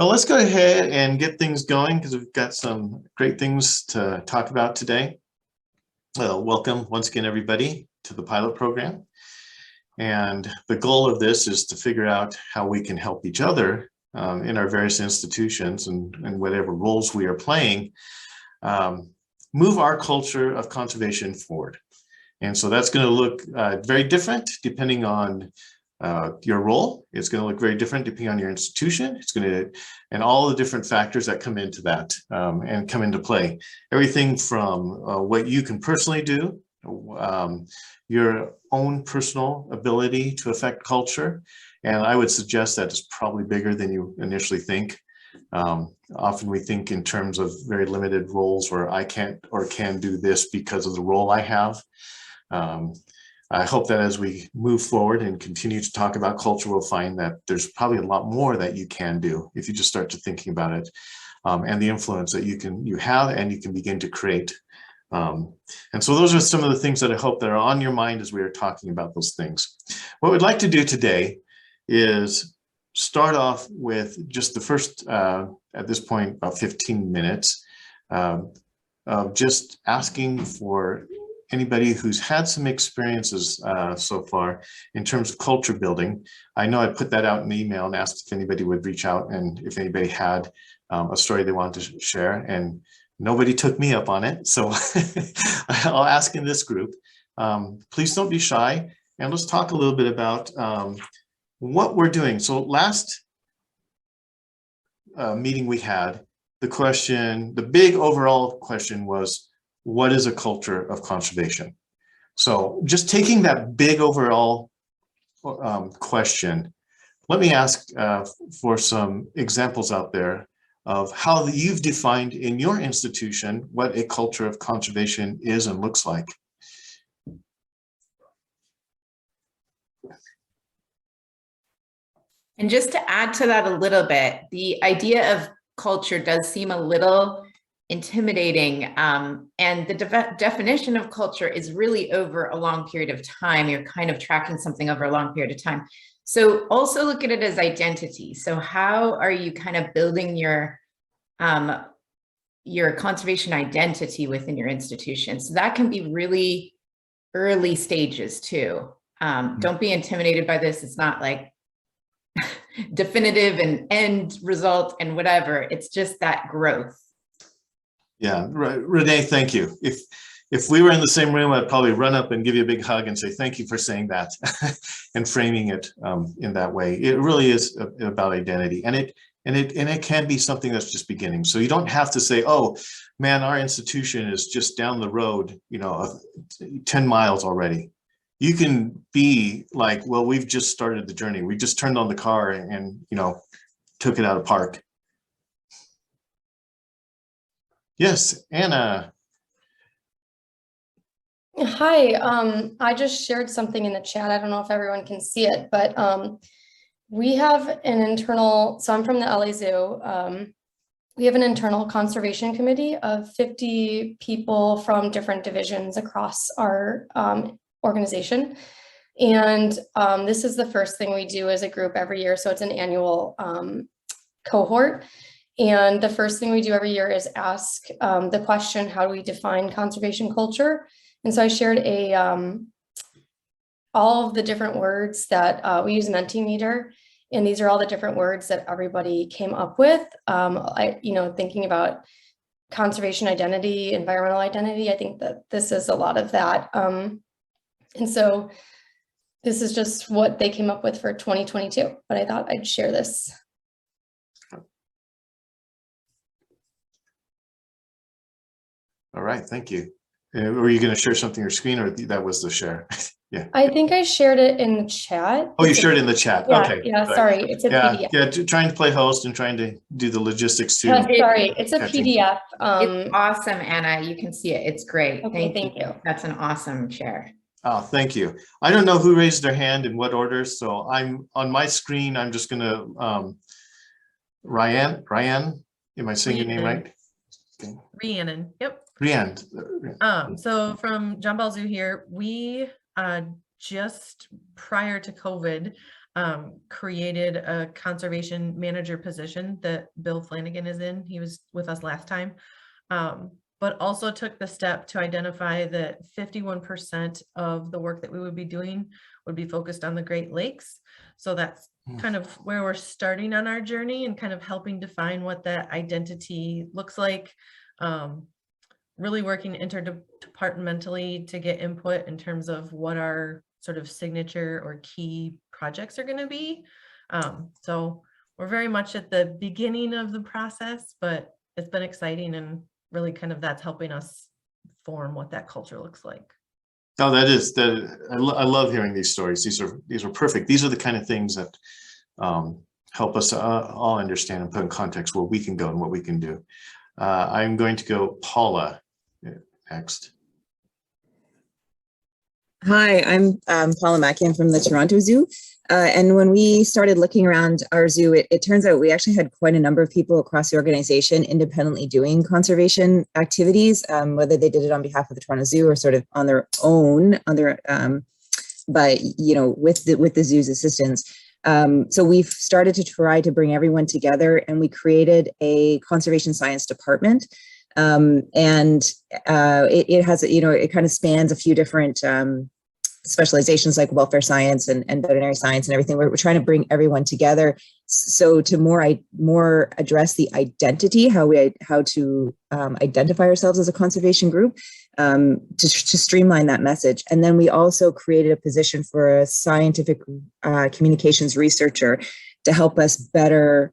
Well, let's go ahead and get things going because we've got some great things to talk about today. Well, welcome once again, everybody, to the pilot program. And the goal of this is to figure out how we can help each other in our various institutions and whatever roles we are playing, move our culture of conservation forward. And so that's going to look very different depending on your role. It's going to look very different depending on your institution. It's going to, and all the different factors that come into that and come into play. Everything from what you can personally do, your own personal ability to affect culture. And I would suggest that is probably bigger than you initially think. Often we think in terms of very limited roles where I can't or can do this because of the role I have. I hope that as we move forward and continue to talk about culture, we'll find that there's probably a lot more that you can do if you just start to thinking about it, and the influence that you have and you can begin to create. And so those are some of the things that I hope that are on your mind as we are talking about those things. What we'd like to do today is start off with just the first, at this point, about 15 minutes of just asking for anybody who's had some experiences so far in terms of culture building. I know I put that out in the email and asked if anybody would reach out and if anybody had a story they wanted to share, and nobody took me up on it. So I'll ask in this group, please don't be shy, and let's talk a little bit about what we're doing. So last meeting we had, the big overall question was, what is a culture of conservation? So just taking that big overall question, let me ask for some examples out there of how you've defined in your institution what a culture of conservation is and looks like. And just to add to that a little bit, the idea of culture does seem a little intimidating, and the definition of culture is really over a long period of time. You're kind of tracking something over a long period of time. So also look at it as identity. So how are you kind of building your conservation identity within your institution? So that can be really early stages too. Don't be intimidated by this. It's not like definitive and end result and whatever. It's just that growth. Yeah, Renee, thank you. If we were in the same room, I'd probably run up and give you a big hug and say, thank you for saying that and framing it in that way. It really is about identity, and it can be something that's just beginning. So you don't have to say, oh man, our institution is just down the road, 10 miles already. You can be like, well, we've just started the journey. We just turned on the car and took it out of park. Yes, Anna. Hi, I just shared something in the chat. I don't know if everyone can see it, but we have an internal, so I'm from the LA Zoo. We have an internal conservation committee of 50 people from different divisions across our organization. And this is the first thing we do as a group every year. So it's an annual cohort. And the first thing we do every year is ask the question, how do we define conservation culture? And so I shared all of the different words that we use Mentimeter, and these are all the different words that everybody came up with. Thinking about conservation identity, environmental identity, I think that this is a lot of that. And so this is just what they came up with for 2022, but I thought I'd share this. All right, thank you. Were you going to share something on your screen, or that was the share? Yeah. I think I shared it in the chat. Oh, you shared it in the chat. Yeah, okay. Yeah, sorry. It's a PDF. Yeah, trying to play host and trying to do the logistics too. Sorry, it's a PDF. It's awesome, Anna. You can see it. It's great. Okay, thank you. That's an awesome share. Oh, thank you. I don't know who raised their hand in what order, so I'm on my screen. I'm just going to Ryan. Am I saying your name right? Okay. Rhiannon. Yep. Rhiannon. So from John Ball Zoo here, we just prior to COVID, created a conservation manager position that Bill Flanagan is in. He was with us last time, but also took the step to identify that 51% of the work that we would be doing would be focused on the Great Lakes. So that's kind of where we're starting on our journey and kind of helping define what that identity looks like. Really working interdepartmentally to get input in terms of what our sort of signature or key projects are going to be. So we're very much at the beginning of the process, but it's been exciting, and really kind of that's helping us form what that culture looks like. Oh, I love hearing these stories. These are perfect. These are the kind of things that help us all understand and put in context where we can go and what we can do. I'm going to go Paula next. Hi, I'm Paula Mackey. I'm from the Toronto Zoo. And when we started looking around our zoo, it turns out we actually had quite a number of people across the organization independently doing conservation activities, whether they did it on behalf of the Toronto Zoo or sort of on their own, but you know, with the zoo's assistance. So we've started to try to bring everyone together, and we created a conservation science department. It has, you know, it kind of spans a few different specializations like welfare science and veterinary science and everything. We're trying to bring everyone together. So to more address the identity, how to identify ourselves as a conservation group, to streamline that message. And then we also created a position for a scientific communications researcher to help us better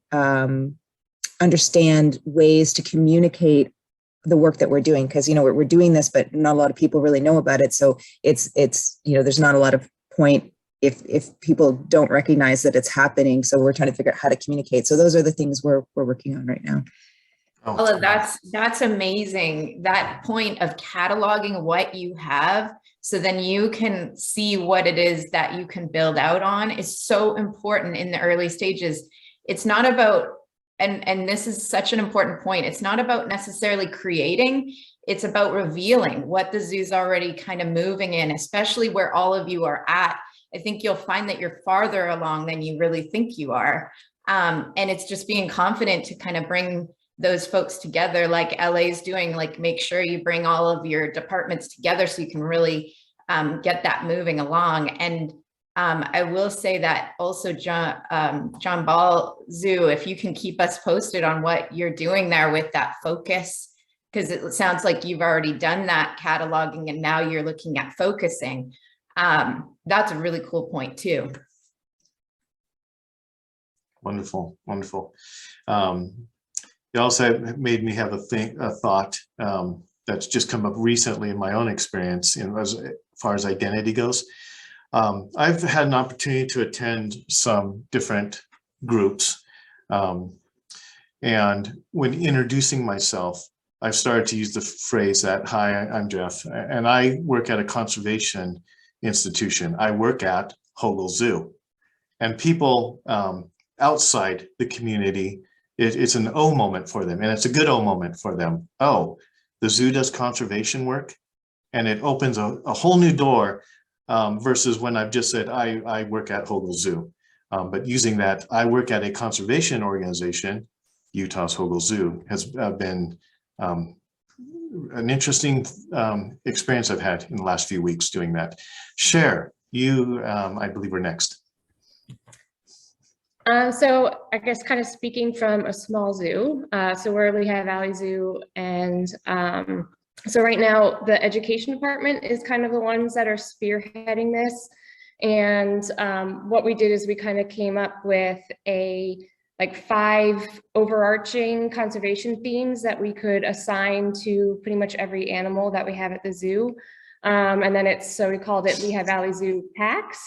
understand ways to communicate the work that we're doing, because, you know, we're doing this, but not a lot of people really know about it. So it's, you know, there's not a lot of point if people don't recognize that it's happening. So we're trying to figure out how to communicate. So those are the things we're working on right now. Oh, that's amazing. That point of cataloging what you have, so then you can see what it is that you can build out on, is so important in the early stages. It's not about, and this is such an important point, it's not about necessarily creating, it's about revealing what the zoo's already kind of moving in, especially where all of you are at. I think you'll find that you're farther along than you really think you are. And it's just being confident to kind of bring those folks together, like LA's doing, like make sure you bring all of your departments together so you can really get that moving along. And I will say that also, John Ball Zoo, if you can keep us posted on what you're doing there with that focus, because it sounds like you've already done that cataloging and now you're looking at focusing. That's a really cool point too. Wonderful, wonderful. You also made me have a thought that's just come up recently in my own experience as far as identity goes. I've had an opportunity to attend some different groups, and when introducing myself, I've started to use the phrase that, hi, I'm Jeff, and I work at a conservation institution. I work at Hogle Zoo. And people outside the community, it's an oh moment for them, and it's a good oh moment for them. Oh, the zoo does conservation work, and it opens a whole new door versus when I've just said I work at Hogle Zoo. But using that, I work at a conservation organization, Utah's Hogle Zoo, has been an interesting experience I've had in the last few weeks doing that. Cher, you, I believe, we're next. So I guess kind of speaking from a small zoo, so we're Lehigh Valley Zoo, and so right now the education department is kind of the ones that are spearheading this. And what we did is we kind of came up with like 5 overarching conservation themes that we could assign to pretty much every animal that we have at the zoo. And then so we called it Lehigh Valley Zoo Packs.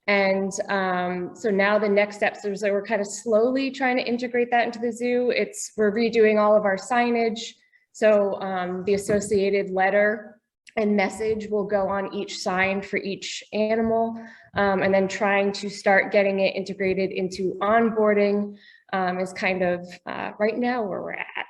And so now the next steps is that we're kind of slowly trying to integrate that into the zoo. We're redoing all of our signage. So the associated letter and message will go on each sign for each animal, and then trying to start getting it integrated into onboarding is kind of right now where we're at.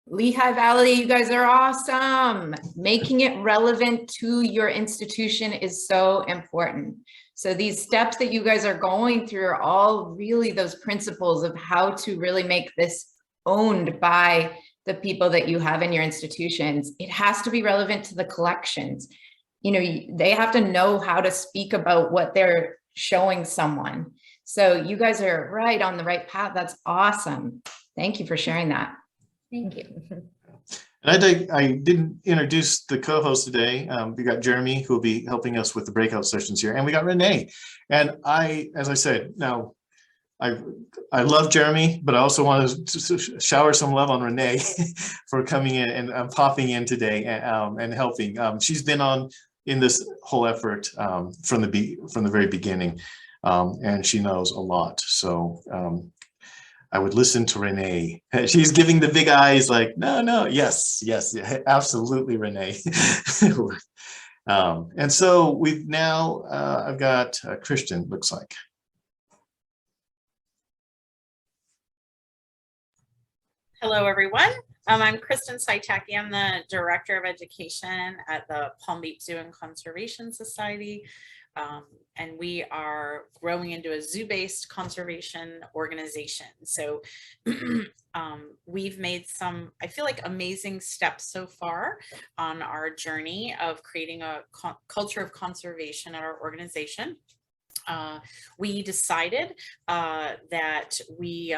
Lehigh Valley, you guys are awesome. Making it relevant to your institution is so important. So these steps that you guys are going through are all really those principles of how to really make this owned by the people that you have in your institutions. It has to be relevant to the collections. You know, they have to know how to speak about what they're showing someone. So you guys are right on the right path. That's awesome. Thank you for sharing that. Thank you. And I didn't introduce the co-host today. We got Jeremy, who will be helping us with the breakout sessions here, and we got Renee. And as I said, now I love Jeremy, but I also want to shower some love on Renee for coming in and popping in today and helping. She's been on in this whole effort from the very beginning, and she knows a lot. So I would listen to Renee. She's giving the big eyes like, no, yes, absolutely, Renee. And so we've now, I've got Christian, looks like. Hello, everyone. I'm Kristen Saitaki. I'm the Director of Education at the Palm Beach Zoo and Conservation Society. And we are growing into a zoo-based conservation organization. So we've made some, I feel like, amazing steps so far on our journey of creating a culture of conservation at our organization. We decided that we,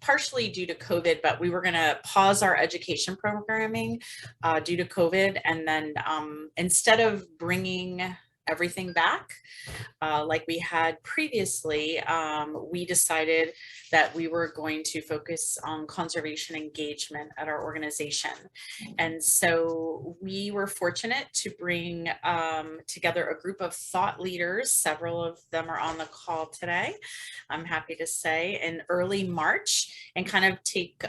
partially due to COVID, but we were going to pause our education programming due to COVID. And then instead of bringing everything back like we had previously, we decided that we were going to focus on conservation engagement at our organization. And so we were fortunate to bring together a group of thought leaders. Several of them are on the call today, I'm happy to say, in early March, and kind of take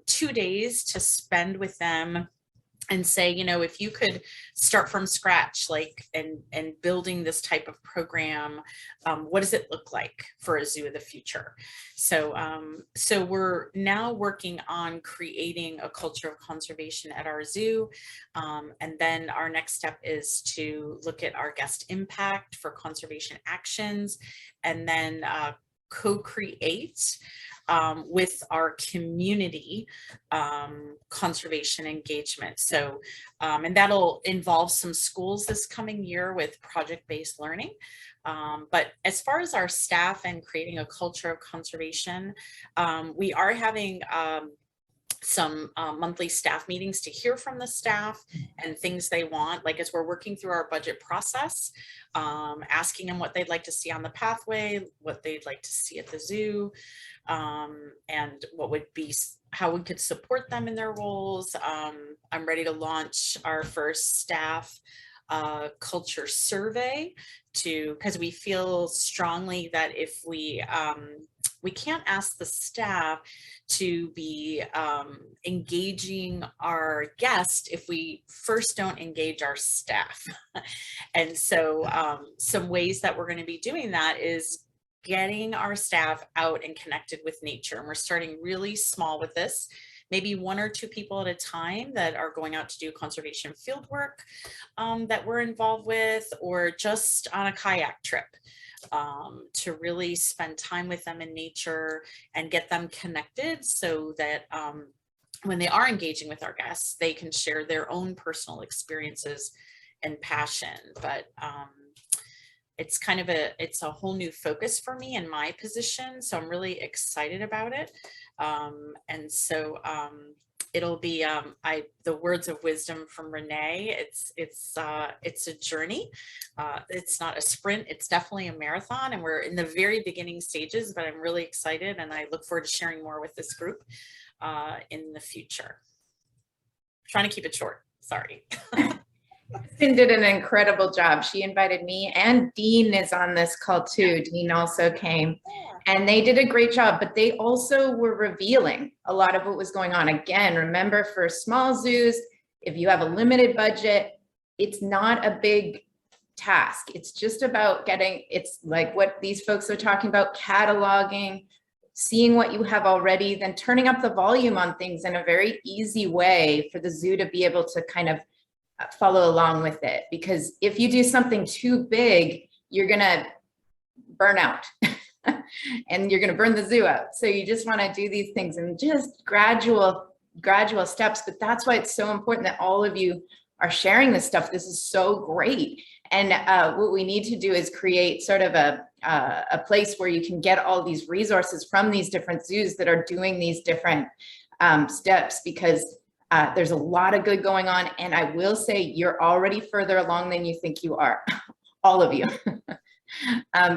2 days to spend with them and say, you know, if you could start from scratch, like, and building this type of program, what does it look like for a zoo of the future? So, so we're now working on creating a culture of conservation at our zoo. And then our next step is to look at our guest impact for conservation actions, and then co-create with our community conservation engagement. So, and that'll involve some schools this coming year with project-based learning. But as far as our staff and creating a culture of conservation, we are having some monthly staff meetings to hear from the staff and things they want, like as we're working through our budget process, asking them what they'd like to see on the pathway, what they'd like to see at the zoo, and what would be, how we could support them in their roles. I'm ready to launch our first staff culture survey because we feel strongly that if we can't ask the staff to be engaging our guest if we first don't engage our staff. And so some ways that we're going to be doing that is getting our staff out and connected with nature. And we're starting really small with this, maybe 1 or 2 people at a time that are going out to do conservation field work that we're involved with, or just on a kayak trip to really spend time with them in nature and get them connected so that when they are engaging with our guests, they can share their own personal experiences and passion. But it's kind of it's a whole new focus for me in my position. So I'm really excited about it. And so it'll be the words of wisdom from Renee. It's a journey. It's not a sprint. It's definitely a marathon, and we're in the very beginning stages. But I'm really excited, and I look forward to sharing more with this group in the future. I'm trying to keep it short. Sorry. Kristen did an incredible job. She invited me, and Dean is on this call too. Dean also came, and they did a great job, but they also were revealing a lot of what was going on. Again, remember, for small zoos, if you have a limited budget, it's not a big task. It's just about it's like what these folks are talking about, cataloging, seeing what you have already, then turning up the volume on things in a very easy way for the zoo to be able to kind of follow along with it. Because if you do something too big, you're gonna burn out and you're gonna burn the zoo out. So you just wanna do these things in just gradual steps. But that's why it's so important that all of you are sharing this stuff. This is so great. And what we need to do is create sort of a place where you can get all these resources from these different zoos that are doing these different steps, because there's a lot of good going on. And I will say you're already further along than you think you are, all of you.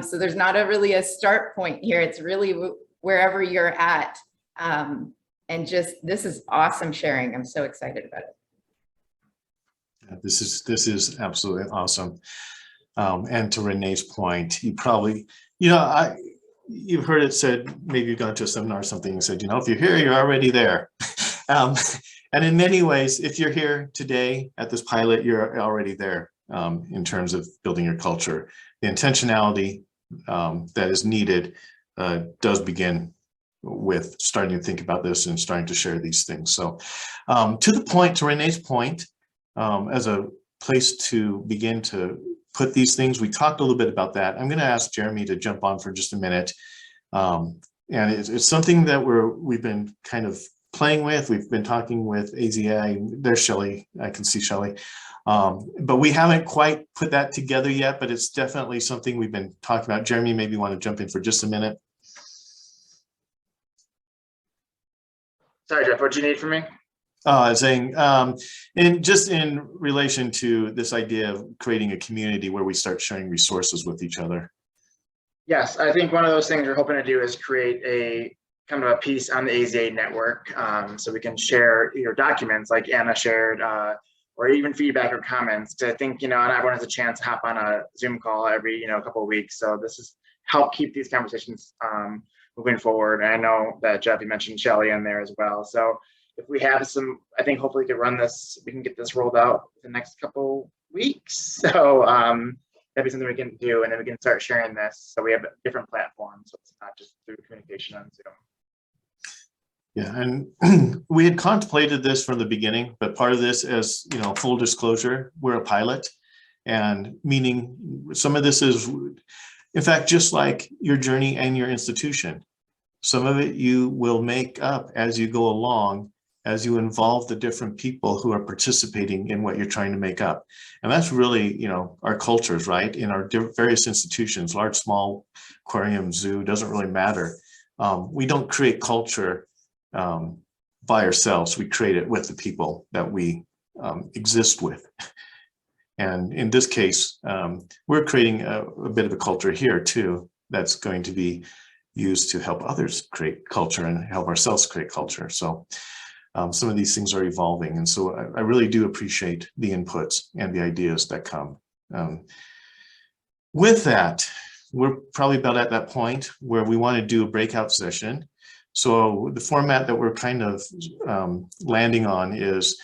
So there's not really a start point here. It's really wherever you're at. And just, this is awesome sharing. I'm so excited about it. This is absolutely awesome. And to Renee's point, you probably, you've heard it said, maybe you've gone to a seminar or something and said, if you're here, you're already there. And in many ways, if you're here today at this pilot, you're already there in terms of building your culture. The intentionality that is needed does begin with starting to think about this and starting to share these things. So to Renee's point, as a place to begin to put these things, we talked a little bit about that. I'm going to ask Jeremy to jump on for just a minute. And it's something that we've been kind of playing with. We've been talking with AZA. There's Shelley. I can see Shelley. But we haven't quite put that together yet, but it's definitely something we've been talking about. Jeremy, maybe you want to jump in for just a minute. Sorry, Jeff, what do you need from me? Saying, and just in relation to this idea of creating a community where we start sharing resources with each other. Yes, I think one of those things we're hoping to do is create a kind of a piece on the AZA network, so we can share your documents like Anna shared, or even feedback or comments. To think, not everyone has a chance to hop on a Zoom call every couple of weeks. So this is help keep these conversations moving forward. And I know that Jeff, you mentioned Shelley in there as well. So if we have some, I think hopefully we can run this, we can get this rolled out the next couple weeks. So that'd be something we can do, and then we can start sharing this. So we have different platforms, so it's not just through communication on Zoom. Yeah, and we had contemplated this from the beginning, but part of this, as full disclosure, we're a pilot, and meaning some of this is, in fact, just like your journey and your institution. Some of it you will make up as you go along, as you involve the different people who are participating in what you're trying to make up. And that's really, our cultures, right? In our various institutions, large, small, aquarium, zoo, doesn't really matter. We don't create culture by ourselves. We create it with the people that we exist with. And in this case, we're creating a bit of a culture here too, that's going to be used to help others create culture and help ourselves create culture. So some of these things are evolving. And so I really do appreciate the inputs and the ideas that come. With that, we're probably about at that point where we want to do a breakout session. So the format that we're kind of landing on is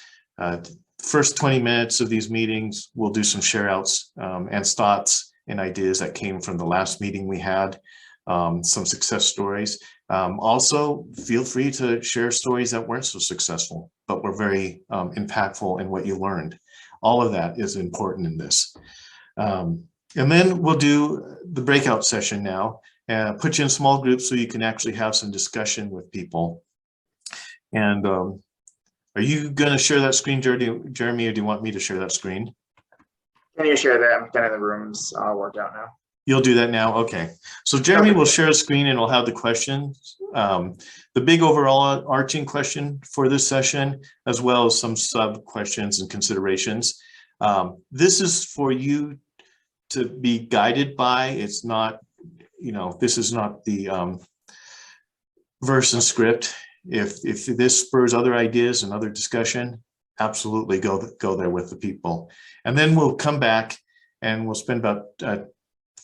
first 20 minutes of these meetings, we'll do some share outs and thoughts and ideas that came from the last meeting we had, some success stories. Also, feel free to share stories that weren't so successful, but were very impactful in what you learned. All of that is important in this. And then we'll do the breakout session now. Put you in small groups so you can actually have some discussion with people. And are you going to share that screen, Jeremy, or do you want me to share that screen? Can you share that? I'm kind of the rooms all worked out now. You'll do that now? Okay. So Jeremy will share a screen and we'll have the questions. The big overall arching question for this session, as well as some sub questions and considerations. This is for you to be guided by. It's not, this is not the verse and script. If this spurs other ideas and other discussion, absolutely go there with the people. And then we'll come back and we'll spend about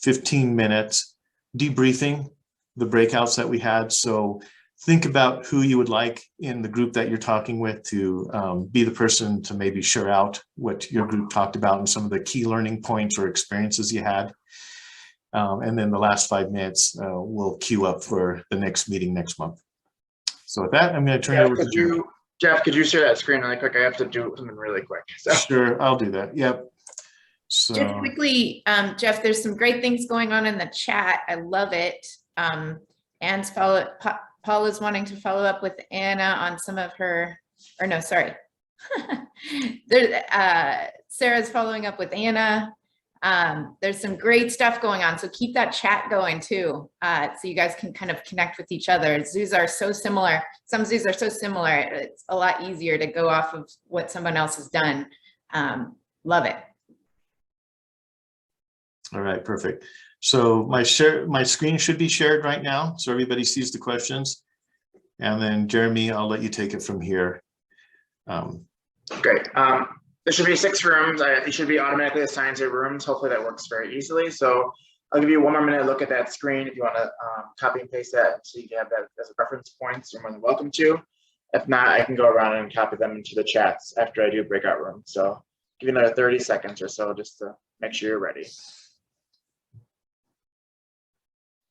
15 minutes debriefing the breakouts that we had. So think about who you would like in the group that you're talking with to be the person to maybe share out what your group talked about and some of the key learning points or experiences you had. And then the last 5 minutes we'll queue up for the next meeting next month. So with that, I'm going to turn it over to Jeremy. Jeff, could you share that screen really quick? I have to do something really quick. So. Sure, I'll do that. Yep. So Just quickly, Jeff, there's some great things going on in the chat. I love it. Anne's Paula's wanting to follow up with Anna on some of her, or no, sorry. Sarah's following up with Anna. There's some great stuff going on, so keep that chat going too, so you guys can kind of connect with each other. Zoos are so similar. Some zoos are so similar. It's a lot easier to go off of what someone else has done. Love it. all right, perfect. So my screen should be shared right now, so everybody sees the questions. And then Jeremy, I'll let you take it from here. Great. There should be 6 rooms. It should be automatically assigned to rooms. Hopefully that works very easily. So I'll give you 1 more minute to look at that screen. If you want to copy and paste that so you can have that as a reference point, you're more than welcome to. If not, I can go around and copy them into the chats after I do breakout room. So give you another 30 seconds or so just to make sure you're ready.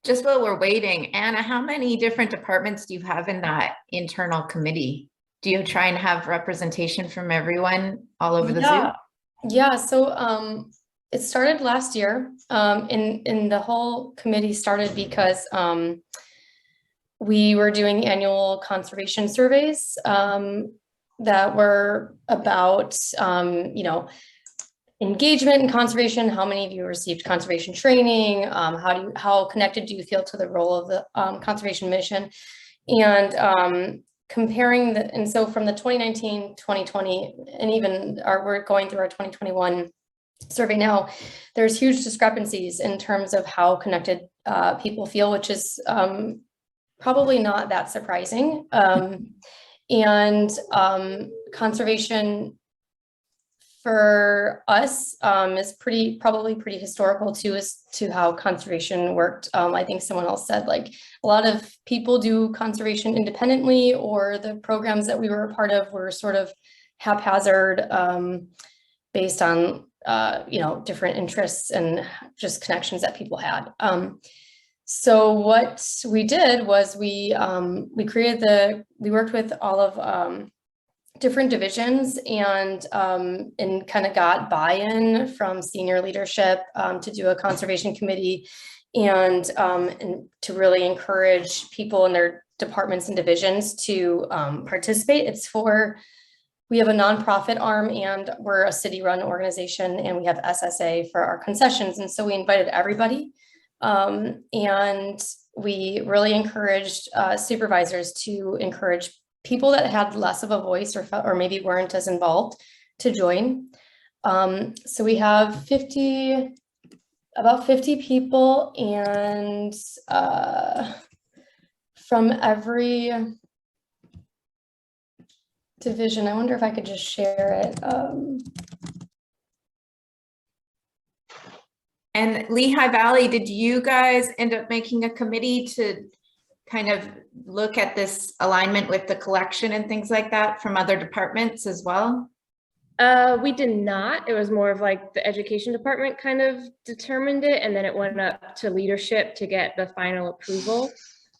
Just while we're waiting, Anna, how many different departments do you have in that internal committee? Do you try and have representation from everyone all over the zoo? Yeah, so it started last year, and the whole committee started because we were doing annual conservation surveys that were about, engagement in conservation. How many of you received conservation training? How connected do you feel to the role of the conservation mission? And comparing and so from the 2019, 2020, and even we're going through our 2021 survey now, there's huge discrepancies in terms of how connected people feel, which is probably not that surprising. And conservation for us is probably pretty historical too, as to how conservation worked. I think someone else said, like, a lot of people do conservation independently, or the programs that we were a part of were sort of haphazard based on different interests and just connections that people had. So what we did was we worked with all of different divisions and kind of got buy-in from senior leadership to do a conservation committee and to really encourage people in their departments and divisions to participate. We have a nonprofit arm and we're a city-run organization, and we have SSA for our concessions. And so we invited everybody, and we really encouraged supervisors to encourage people that had less of a voice or maybe weren't as involved to join. So we have about 50 people, and from every division. I wonder if I could just share it. And Lehigh Valley, did you guys end up making a committee to kind of look at this alignment with the collection and things like that from other departments as well? We did not. It was more of like the education department kind of determined it, and then it went up to leadership to get the final approval.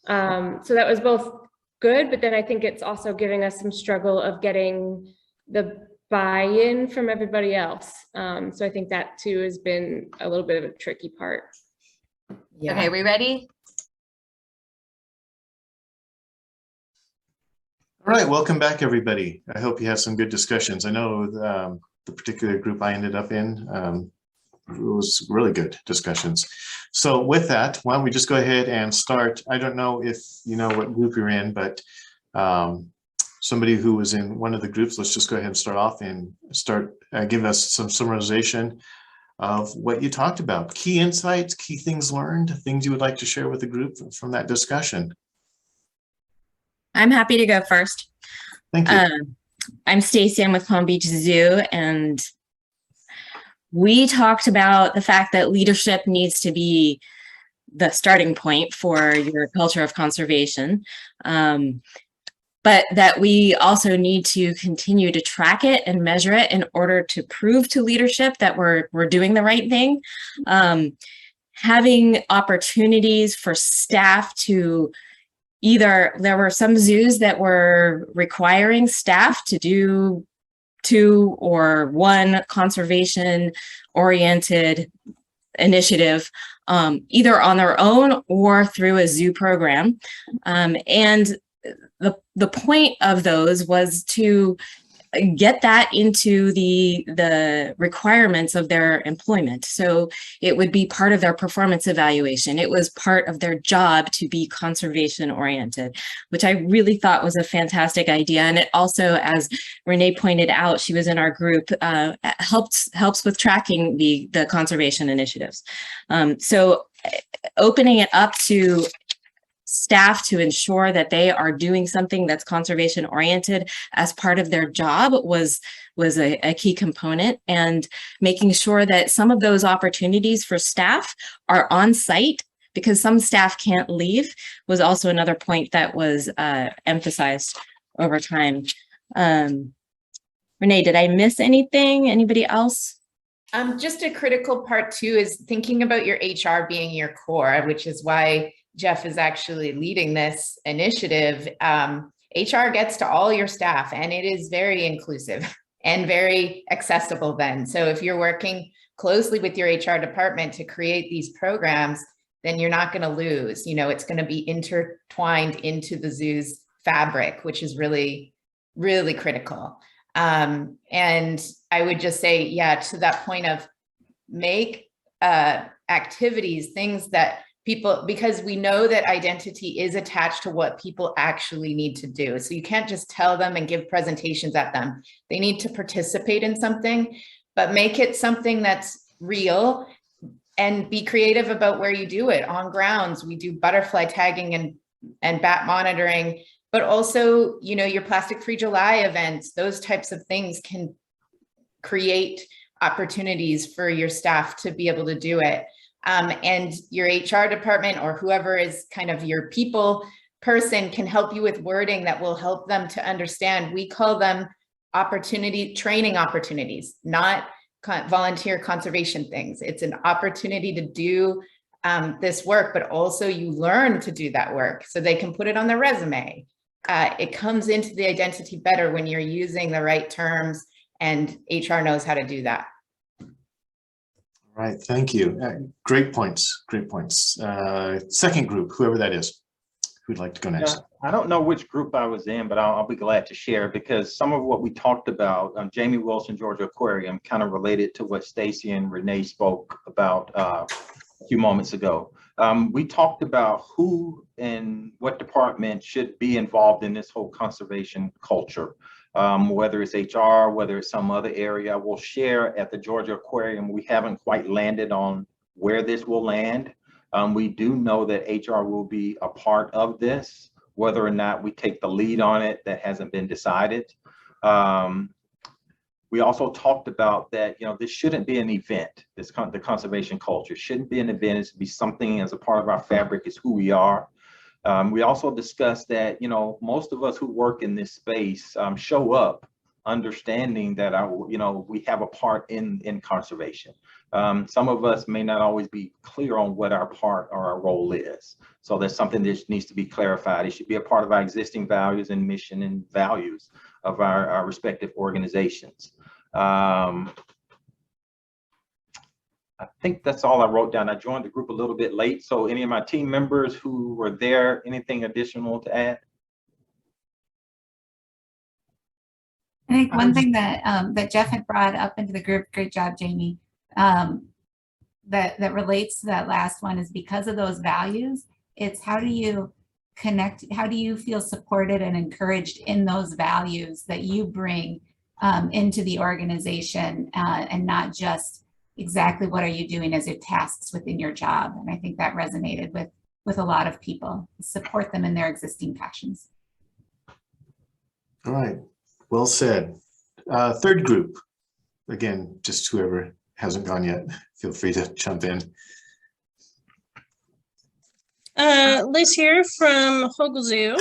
So that was both good, but then I think it's also giving us some struggle of getting the buy-in from everybody else. So I think that too has been a little bit of a tricky part. Yeah. Okay, we ready? All right, welcome back, everybody. I hope you had some good discussions. I know the particular group I ended up in, it was really good discussions. So with that, why don't we just go ahead and start. I don't know if you know what group you're in, but somebody who was in one of the groups, let's just go ahead and start off and give us some summarization of what you talked about. Key insights, key things learned, things you would like to share with the group from that discussion. I'm happy to go first. Thank you. I'm Stacia. I'm with Palm Beach Zoo, and we talked about the fact that leadership needs to be the starting point for your culture of conservation, but that we also need to continue to track it and measure it in order to prove to leadership that we're doing the right thing. having opportunities for staff to there were some zoos that were requiring staff to do 2 or 1 conservation oriented initiative, either on their own or through a zoo program. And the point of those was to get that into the requirements of their employment. So it would be part of their performance evaluation. It was part of their job to be conservation oriented, which I really thought was a fantastic idea. And it also, as Renee pointed out, she was in our group, helps with tracking the conservation initiatives. So opening it up to staff to ensure that they are doing something that's conservation oriented as part of their job was a key component, and making sure that some of those opportunities for staff are on site because some staff can't leave was also another point that was emphasized over time. Renee, did I miss anything? Anybody else? Just a critical part too is thinking about your HR being your core, which is why Jeff is actually leading this initiative. HR gets to all your staff, and it is very inclusive and very accessible then. So if you're working closely with your HR department to create these programs, then you're not going to lose. You know, it's going to be intertwined into the zoo's fabric, which is really, really critical. And I would just say, yeah, to that point of make activities, things that people, because we know that identity is attached to what people actually need to do. So you can't just tell them and give presentations at them. They need to participate in something, but make it something that's real and be creative about where you do it. On grounds, we do butterfly tagging and bat monitoring, but also, you know, your Plastic-Free July events, those types of things can create opportunities for your staff to be able to do it. And your HR department or whoever is kind of your people person can help you with wording that will help them to understand. We call them training opportunities, not volunteer conservation things. It's an opportunity to do this work, but also you learn to do that work so they can put it on their resume. It comes into the identity better when you're using the right terms, and HR knows how to do that. Right, thank you. Great points, great points. Second group, whoever that is, who'd like to go next? Yeah, I don't know which group I was in, but I'll be glad to share, because some of what we talked about, Jamie Wilson, Georgia Aquarium, kind of related to what Stacia and Renee spoke about a few moments ago. We talked about who and what department should be involved in this whole conservation culture. Whether it's HR, whether it's some other area. We'll share at the Georgia Aquarium, we haven't quite landed on where this will land. We do know that HR will be a part of this. Whether or not we take the lead on it, that hasn't been decided. We also talked about that, you know, this shouldn't be an event. The conservation culture shouldn't be an event. It should be something as a part of our fabric, is who we are. We also discussed that, you know, most of us who work in this space show up understanding that we have a part in conservation. Some of us may not always be clear on what our part or our role is. So there's something that needs to be clarified. It should be a part of our existing values and mission and values of our respective organizations. I think that's all I wrote down. I joined the group a little bit late, so any of my team members who were there, anything additional to add? I think one thing that that Jeff had brought up into the group, great job, Jamie, that relates to that last one is because of those values, it's how do you connect, how do you feel supported and encouraged in those values that you bring into the organization, and not just exactly what are you doing as your tasks within your job. And I think that resonated with a lot of people. Support them in their existing passions. All right, well said. Third group, again, just whoever hasn't gone yet, feel free to jump in. Liz here from Hogle Zoo.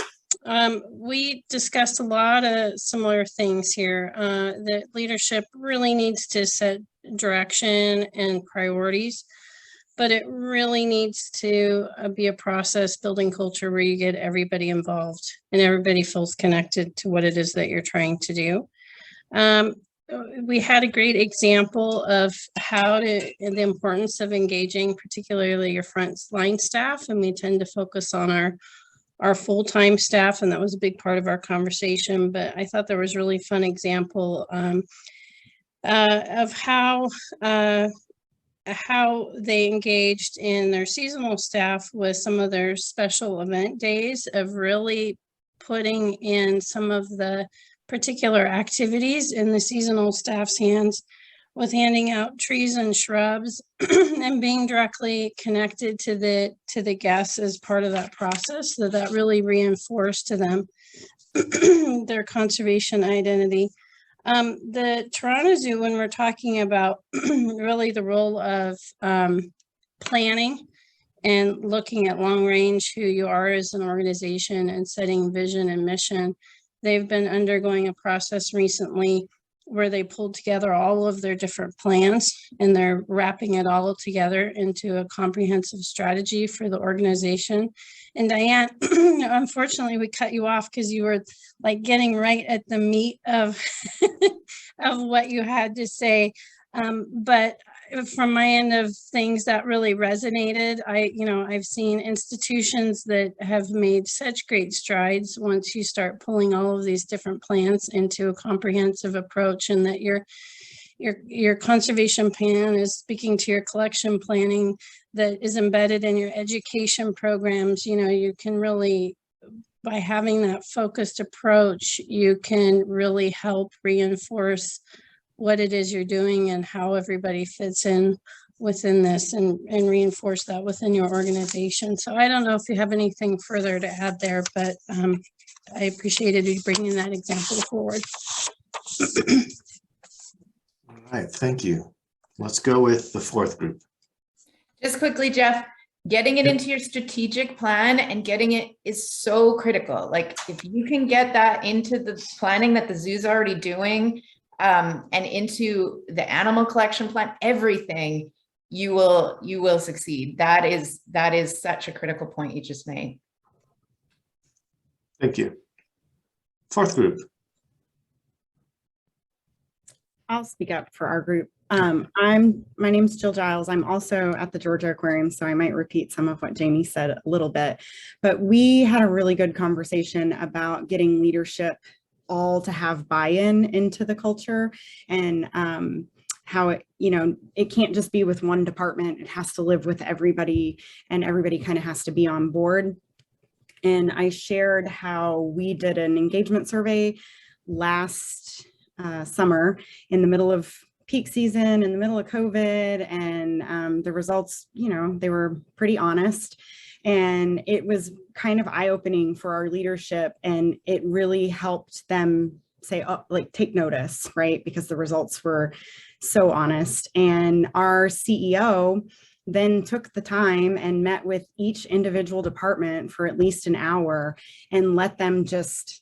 We discussed a lot of similar things here. That leadership really needs to set direction and priorities but it really needs to be a process building culture where you get everybody involved and everybody feels connected to what it is that you're trying to do. We had a great example of the importance of engaging, particularly your frontline staff, and we tend to focus on our full-time staff, and that was a big part of our conversation. But I thought there was a really fun example of how they engaged in their seasonal staff with some of their special event days of really putting in some of the particular activities in the seasonal staff's hands with handing out trees and shrubs and being directly connected to the guests as part of that process. So that really reinforced to them their conservation identity. The Toronto Zoo, when we're talking about really the role of planning and looking at long range, who you are as an organization and setting vision and mission, they've been undergoing a process recently where they pulled together all of their different plans and they're wrapping it all together into a comprehensive strategy for the organization. And Diane, unfortunately, we cut you off because you were like getting right at the meat of of what you had to say. But from my end of things, that really resonated. I've seen institutions that have made such great strides once you start pulling all of these different plans into a comprehensive approach, and that your conservation plan is speaking to your collection planning that is embedded in your education programs. You can really, by having that focused approach, you can really help reinforce what it is you're doing and how everybody fits in within this, and reinforce that within your organization. So I don't know if you have anything further to add there, but I appreciated you bringing that example forward. All right, thank you. Let's go with the fourth group. Just quickly, Jeff, getting it into your strategic plan and getting it is so critical. Like if you can get that into the planning that the zoo's already doing, and into the animal collection plan, everything, you will succeed. That is such a critical point you just made. Thank you. Fourth group. I'll speak up for our group. My name's Gill Giles. I'm also at the Georgia Aquarium, so I might repeat some of what Jamie said a little bit, but we had a really good conversation about getting leadership all to have buy-in into the culture, and how it can't just be with one department. It has to live with everybody, and everybody kind of has to be on board. And I shared how we did an engagement survey last summer in the middle of peak season, in the middle of COVID, and the results, they were pretty honest. And it was kind of eye-opening for our leadership, and it really helped them say, oh, like take notice, right? Because the results were so honest. And our CEO then took the time and met with each individual department for at least an hour and let them just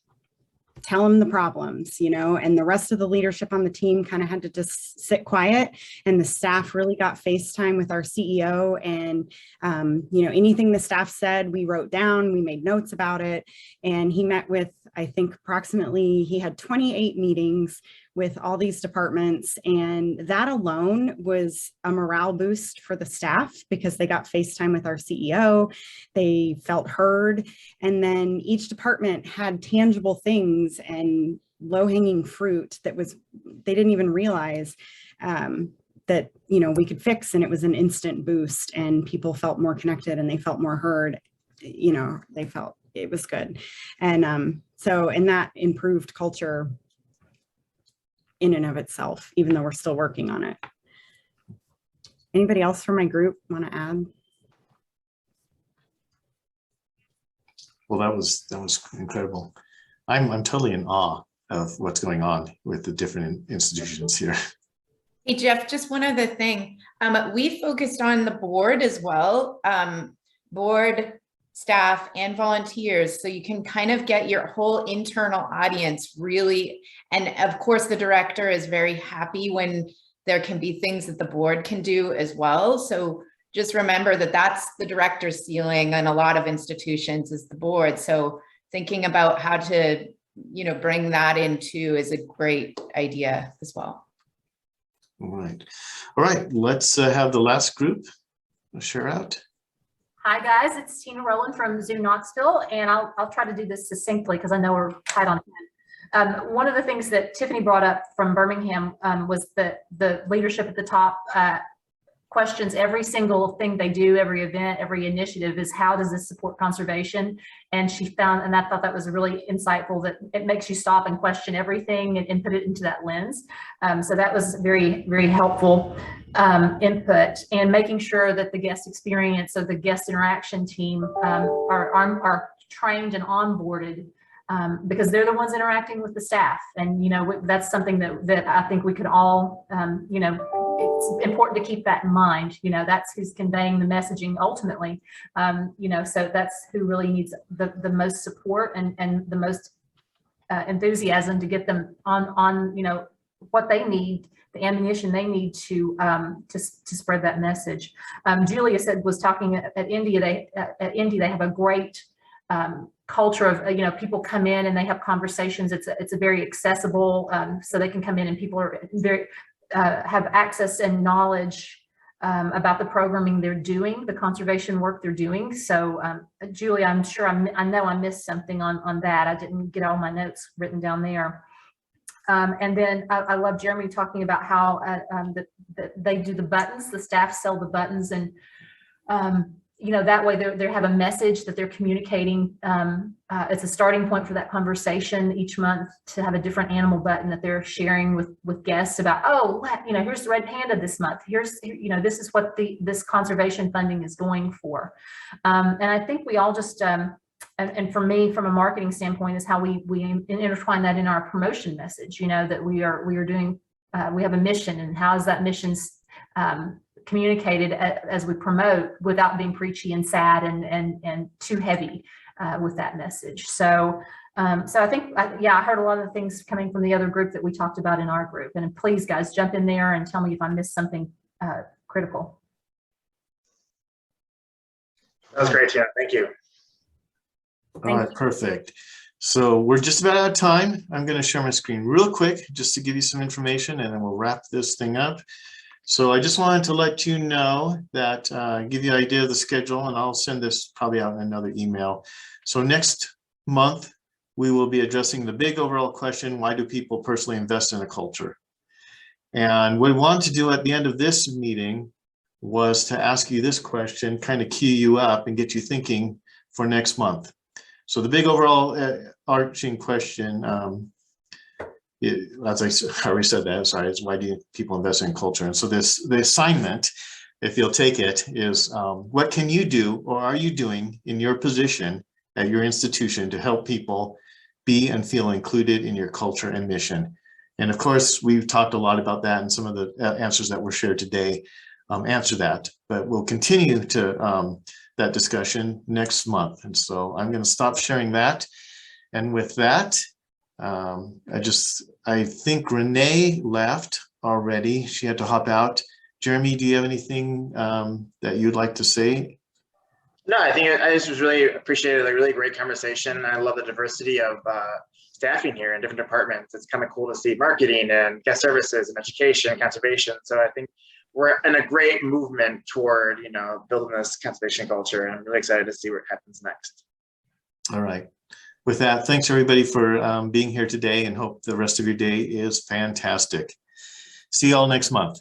tell them the problems, and the rest of the leadership on the team kind of had to just sit quiet, and the staff really got FaceTime with our CEO, and anything the staff said, we wrote down, we made notes about it. And he met with, I think he had 28 meetings with all these departments, and that alone was a morale boost for the staff because they got FaceTime with our CEO, they felt heard, and then each department had tangible things and low-hanging fruit that they didn't even realize that we could fix, and it was an instant boost, and people felt more connected and they felt more heard. They felt it was good, and that improved culture in and of itself, even though we're still working on it. Anybody else from my group want to add? Well, that was incredible. I'm totally in awe of what's going on with the different institutions here. Hey, Jeff, just one other thing. We focused on the board as well, board, staff, and volunteers. So you can kind of get your whole internal audience really, and of course the director is very happy when there can be things that the board can do as well. So just remember that that's the director's ceiling, and a lot of institutions is the board. So thinking about how to, you know, bring that into is a great idea as well. All right, let's have the last group share out. Hi guys, it's Tina Rowland from Zoo Knoxville, and I'll try to do this succinctly because I know we're tight on time. One of the things that Tiffany brought up from Birmingham was that the leadership at the top questions every single thing they do, every event, every initiative is how does this support conservation? And she found, and I thought that was really insightful, that it makes you stop and question everything and put it into that lens. So that was very, very helpful input, and making sure that the guest experience of the guest interaction team are trained and onboarded, because they're the ones interacting with the staff. And, you know, that's something that I think we could all, you know, it's important to keep that in mind. You know, that's who's conveying the messaging ultimately. You know, so that's who really needs the most support and the most enthusiasm to get them on, you know, what they need, the ammunition they need to spread that message. Julia was talking at India. They have a great culture of, you know, people come in and they have conversations. It's a very accessible, so they can come in and people are very have access and knowledge about the programming they're doing, the conservation work they're doing. So Julia, I'm sure I know I missed something on that. I didn't get all my notes written down there. And then I love Jeremy talking about how they do the buttons, the staff sell the buttons, and you know, that way they have a message that they're communicating. It's a starting point for that conversation each month to have a different animal button that they're sharing with guests about, oh, you know, here's the red panda this month. Here's, you know, this is what this conservation funding is going for. And I think we all just, and for me, from a marketing standpoint, is how we intertwine that in our promotion message, you know, that we are doing, we have a mission, and how is that mission's communicated as we promote without being preachy and sad and too heavy with that message. So so I think, yeah, I heard a lot of the things coming from the other group that we talked about in our group. And please, guys, jump in there and tell me if I missed something critical. That was great, Tina. Thank you. All right, perfect. So we're just about out of time. I'm going to share my screen real quick just to give you some information, and then we'll wrap this thing up. So I just wanted to let you know that, give you an idea of the schedule, and I'll send this probably out in another email. So next month, we will be addressing the big overall question, why do people personally invest in a culture? And what we wanted to do at the end of this meeting was to ask you this question, kind of cue you up and get you thinking for next month. So the big overall arching question, as I already said that, sorry, is why do people invest in culture? And so the assignment, if you'll take it, is what can you do, or are you doing in your position at your institution to help people be and feel included in your culture and mission? And of course, we've talked a lot about that, and some of the answers that were shared today answer that, but we'll continue to that discussion next month. And so I'm going to stop sharing that. And with that, I think Renee left already. She had to hop out. Jeremy, do you have anything that you'd like to say? No, I think I just was really appreciated a really great conversation. I love the diversity of staffing here in different departments. It's kind of cool to see marketing and guest services and education and conservation. So I think we're in a great movement toward, you know, building this conservation culture. And I'm really excited to see what happens next. All right. With that, thanks everybody for being here today, and hope the rest of your day is fantastic. See you all next month.